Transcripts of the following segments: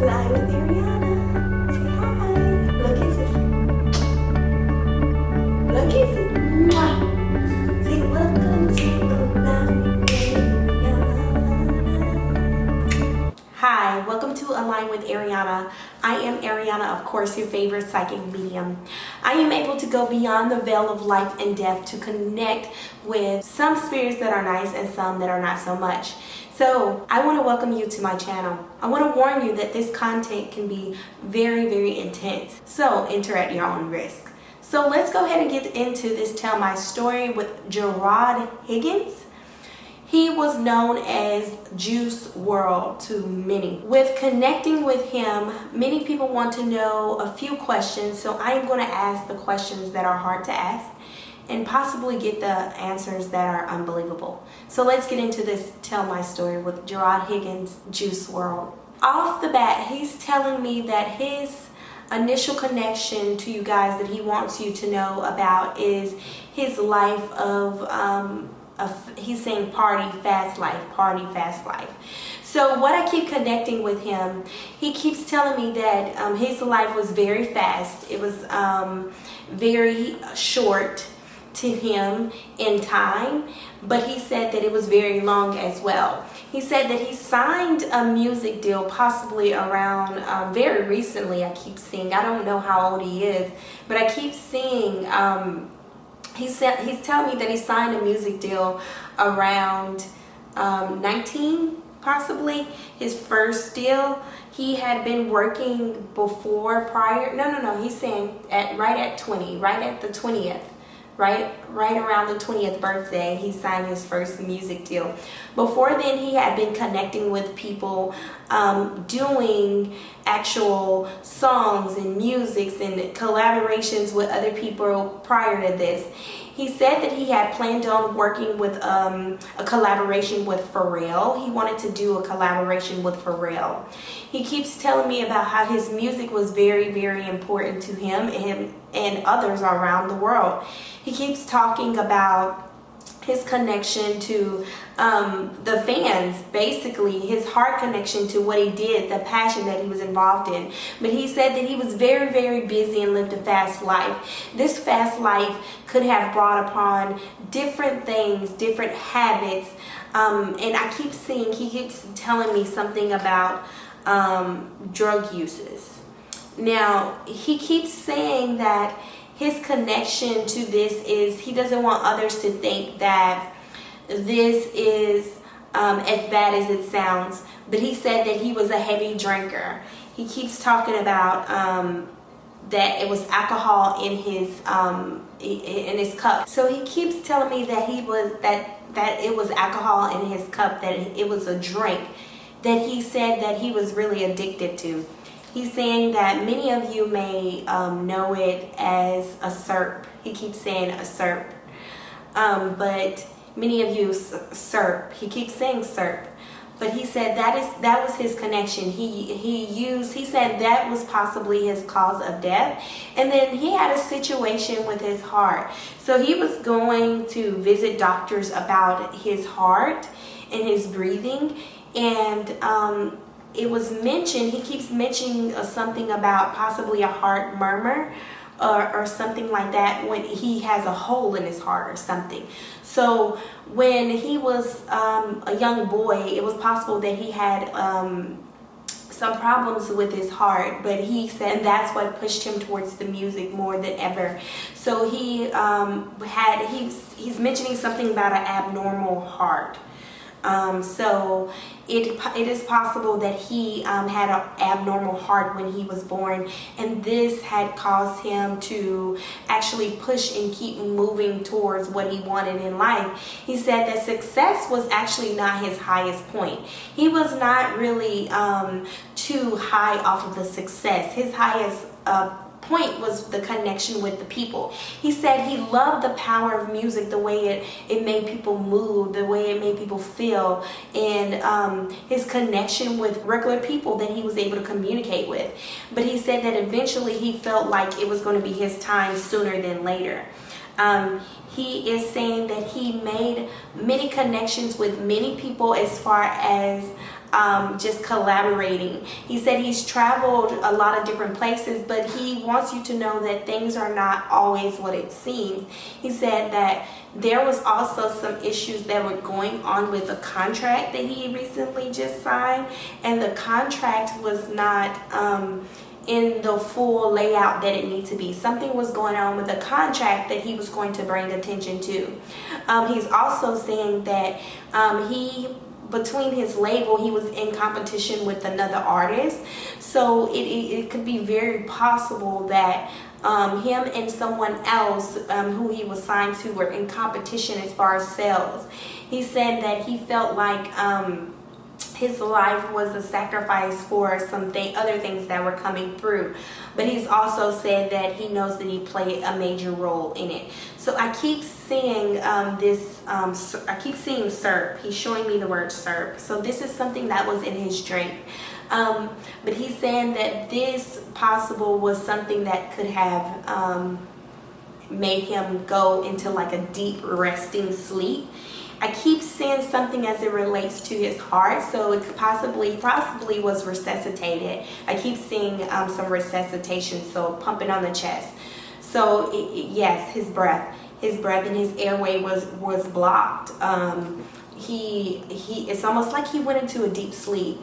Lie with Ariana. Say hi. Blow kisses. Blow kisses. Mwah. Say welcome to the Lie with Ariana. Hi, welcome to Align with Ariana. I am Ariana, of course, your favorite psychic medium. I am able to go beyond the veil of life and death to connect with some spirits that are nice and some that are not so much. So I want to welcome you to my channel. I want to warn you that this content can be very, very intense. So enter at your own risk. So let's go ahead and get into this Tell My Story with Jerrod Higgins. He was known as Juice WRLD to many. With connecting with him, many people want to know a few questions. So I am going to ask the questions that are hard to ask and possibly get the answers that are unbelievable. So let's get into this Tell My Story with Jerrod Higgins, Juice WRLD. Off the bat, he's telling me that his initial connection to you guys that he wants you to know about is his life of he's saying party fast life. So what I keep connecting with him, he keeps telling me that his life was very fast. It was very short to him in time, but he said that it was very long as well. He said that he signed a music deal possibly around very recently. I keep seeing, I don't know how old he is, but I keep seeing he's telling me that he signed a music deal around 19 possibly, his first deal. He had been working before prior, no, he's saying right at 20, right at the 20th. Right around the 20th birthday, he signed his first music deal. Before then, he had been connecting with people, doing actual songs and musics and collaborations with other people prior to this. He said that he had planned on working with a collaboration with Pharrell. He wanted to do a collaboration with Pharrell. He keeps telling me about how his music was very, very important to him and others around the world. He keeps talking about his connection to the fans, basically his heart connection to what he did, the passion that he was involved in. But he said that he was very, very busy and lived a fast life. This fast life could have brought upon different things, different habits, and I keep seeing, he keeps telling me something about drug uses. Now, he keeps saying that his connection to this is he doesn't want others to think that this is as bad as it sounds, but he said that he was a heavy drinker. He keeps talking about that it was alcohol in his cup. So he keeps telling me that he was that it was alcohol in his cup, that it was a drink that he said that he was really addicted to. He's saying that many of you may know it as a syrup. He keeps saying a syrup, but many of you syrup. He keeps saying syrup, but he said that was his connection. He said that was possibly his cause of death, and then he had a situation with his heart. So he was going to visit doctors about his heart and his breathing, and it was mentioned, he keeps mentioning something about possibly a heart murmur or something like that when he has a hole in his heart or something. So when he was a young boy, it was possible that he had some problems with his heart, but he said that's what pushed him towards the music more than ever. So he's mentioning something about an abnormal heart. So it is possible that he had an abnormal heart when he was born, and this had caused him to actually push and keep moving towards what he wanted in life. He said that success was actually not his highest point. He was not really too high off of the success. His highest point was the connection with the people. He said he loved the power of music, the way it made people move, the way it made people feel, and his connection with regular people that he was able to communicate with. But he said that eventually he felt like it was going to be his time sooner than later. He is saying that he made many connections with many people as far as just collaborating. He said he's traveled a lot of different places, but he wants you to know that things are not always what it seems. He said that there was also some issues that were going on with a contract that he recently just signed, and the contract was not in the full layout that it needs to be. Something was going on with the contract that he was going to bring attention to. He's also saying that between his label, he was in competition with another artist. So it could be very possible that him and someone else who he was signed to were in competition as far as sales. He said that he felt like his life was a sacrifice for other things that were coming through. But he's also said that he knows that he played a major role in it. So I keep seeing I keep seeing SERP. He's showing me the word SERP. So this is something that was in his drink. But he's saying that this possible was something that could have made him go into like a deep resting sleep. I keep seeing something as it relates to his heart, so it could possibly was resuscitated. I keep seeing some resuscitation, so pumping on the chest. So yes, his breath and his airway was blocked. It's almost like he went into a deep sleep,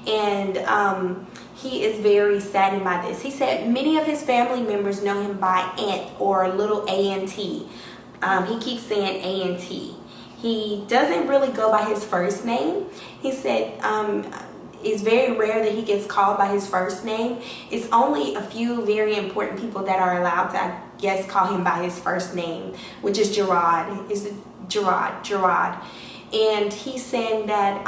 and he is very saddened by this. He said many of his family members know him by Ant or little ANT. He keeps saying ANT. He doesn't really go by his first name. He said it's very rare that he gets called by his first name. It's only a few very important people that are allowed to, I guess, call him by his first name, which is Jerrod. Is it Jerrod? And he's saying that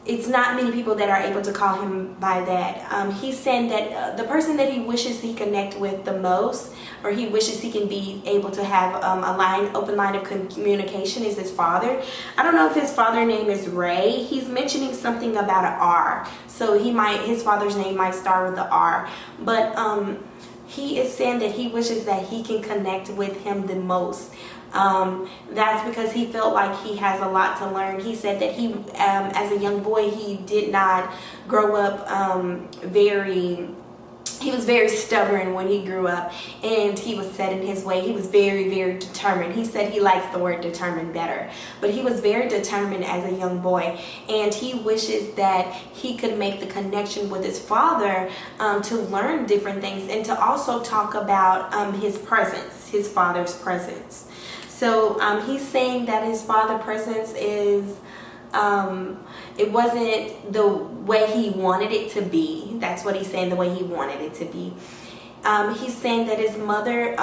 it's not many people that are able to call him by that. He's saying that the person that he wishes he connect with the most, or he wishes he can be able to have open line of communication, is his father. I don't know if his father's name is Ray. He's mentioning something about an R, so his father's name might start with the R. But he is saying that he wishes that he can connect with him the most. That's because he felt like he has a lot to learn. He said that he, as a young boy, he did not grow up he was very stubborn when he grew up, and he was set in his way. He was very, very determined. He said he likes the word determined better, but he was very determined as a young boy, and he wishes that he could make the connection with his father to learn different things, and to also talk about his father's presence. So he's saying that his father's presence is it wasn't the way he wanted it to be. That's what he's saying, the way he wanted it to be. He's saying that his mother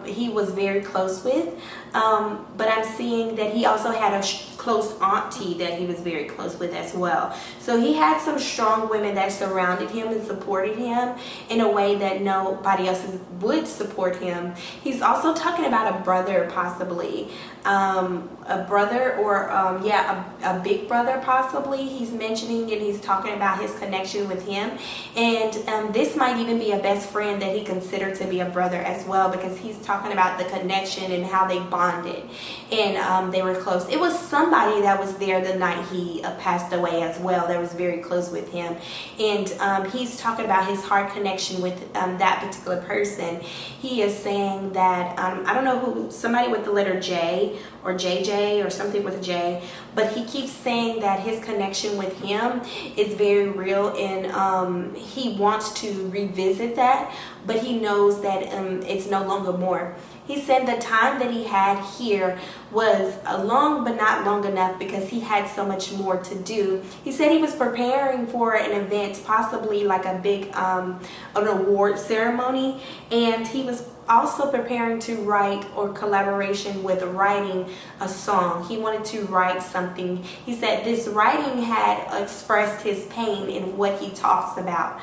he was very close with, but I'm seeing that he also had a close auntie that he was very close with as well. So he had some strong women that surrounded him and supported him in a way that nobody else would support him. He's also talking about a brother, possibly a brother, or a big brother possibly. He's mentioning, and he's talking about his connection with him, and this might even be a best friend that he considered to be a brother as well, because he's talking about the connection and how they bonded, and they were close. It was somebody that was there the night he passed away as well that was very close with him, and he's talking about his heart connection with that particular person. He is saying that I don't know who, somebody with the letter J or JJ or something with a J, but he keeps saying that his connection with him is very real, and he wants to revisit that, but he knows that it's no longer more. He said the time that he had here was long, but not long enough, because he had so much more to do. He said he was preparing for an event, possibly like a big an award ceremony, and he was also preparing to write, or collaboration with writing a song. He wanted to write something. He said this writing had expressed his pain in what he talks about.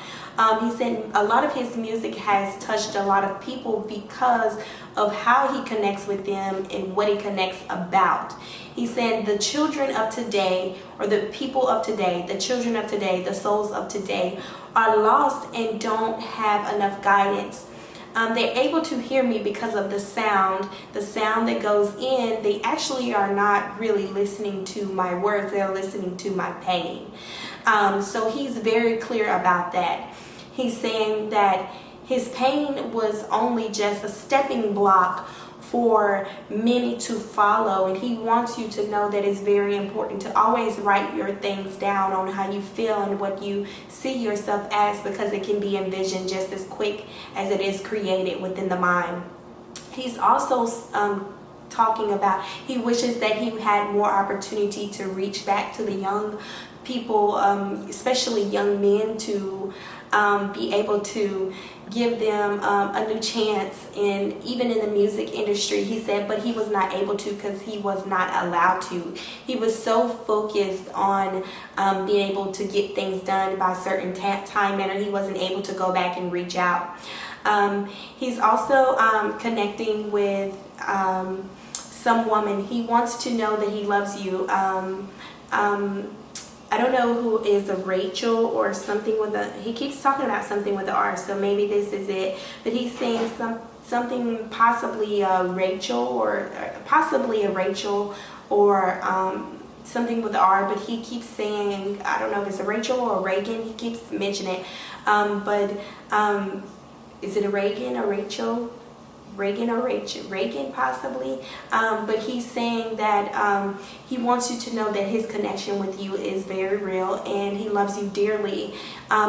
He said a lot of his music has touched a lot of people because of how he connects with them and what he connects about. He said the children of today, or the people of today, the children of today, the souls of today are lost and don't have enough guidance. they're able to hear me because of the sound that goes in. They actually are not really listening to my words, they're listening to my pain. So he's very clear about that. He's saying that his pain was only just a stepping block for many to follow, and he wants you to know that it's very important to always write your things down on how you feel and what you see yourself as, because it can be envisioned just as quick as it is created within the mind. He's also talking about he wishes that he had more opportunity to reach back to the young people, especially young men, to be able to give them a new chance, and even in the music industry, he said, but he was not able to because he was not allowed to. He was so focused on being able to get things done by a certain time manner, he wasn't able to go back and reach out. He's also connecting with some woman. He wants to know that he loves you. I don't know who is a Rachel or something with a, he keeps talking about something with the R, so maybe this is it, but he's saying something possibly Rachel or possibly a Rachel or something with the R, but he keeps saying, I don't know if it's a Rachel or a Reagan, he keeps mentioning it, but is it a Reagan or Rachel? Reagan or Rachel, Reagan possibly, but he's saying that he wants you to know that his connection with you is very real and he loves you dearly.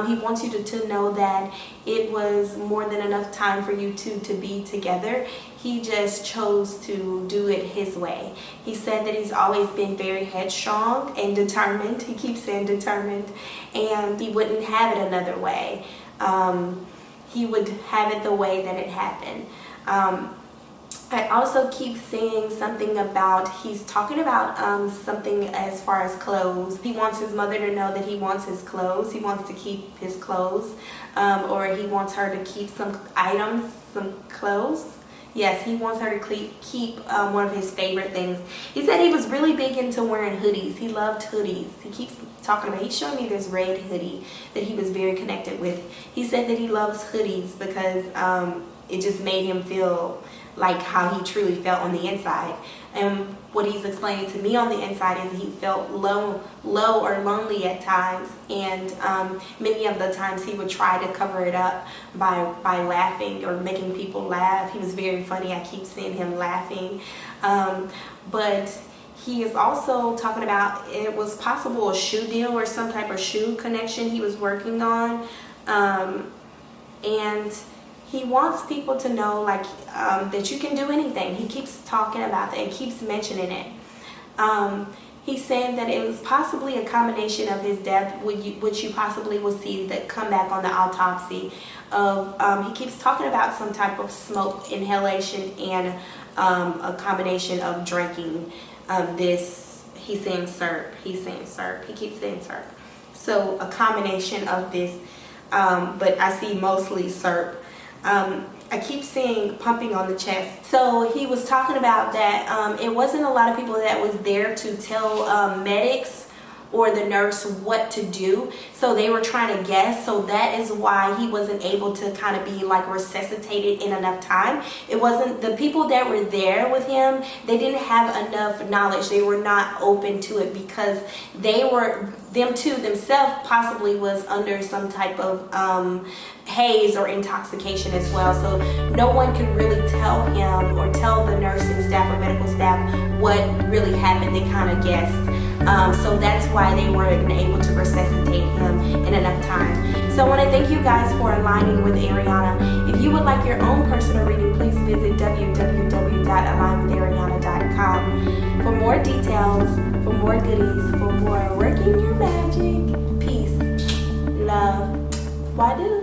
He wants you to know that it was more than enough time for you two to be together. He just chose to do it his way. He said that he's always been very headstrong and determined. He keeps saying determined, and he wouldn't have it another way. He would have it the way that it happened. I also keep saying something about, he's talking about something as far as clothes. He wants his mother to know that he wants his clothes. He wants to keep his clothes, or he wants her to keep some items, some clothes. Yes, he wants her to keep one of his favorite things. He said he was really big into wearing hoodies. He loved hoodies. He keeps talking about, he's showing me this red hoodie that he was very connected with. He said that he loves hoodies because it just made him feel like how he truly felt on the inside. And what he's explaining to me on the inside is he felt low or lonely at times, and many of the times he would try to cover it up by laughing or making people laugh. He was very funny. I keep seeing him laughing. But he is also talking about it was possible a shoe deal or some type of shoe connection he was working on, and he wants people to know like that you can do anything. He keeps talking about that and keeps mentioning it. He's saying that it was possibly a combination of his death, which you possibly will see that come back on the autopsy. He keeps talking about some type of smoke inhalation and a combination of drinking this. He's saying syrup. He's saying syrup. He keeps saying syrup. So a combination of this, but I see mostly syrup. I keep seeing pumping on the chest. So he was talking about that it wasn't a lot of people that was there to tell medics or the nurse what to do, so they were trying to guess. So that is why he wasn't able to kind of be like resuscitated in enough time. It wasn't the people that were there with him, they didn't have enough knowledge. They were not open to it because they were, them too themselves possibly was under some type of haze or intoxication as well. So no one could really tell him or tell the nursing staff or medical staff what really happened. They kind of guessed. So that's why they weren't able to resuscitate him in enough time. So I want to thank you guys for aligning with Ariana. If you would like your own personal reading, please visit www.alignwithariana.com for more details, for more goodies, for more working your magic. Peace, love, why do?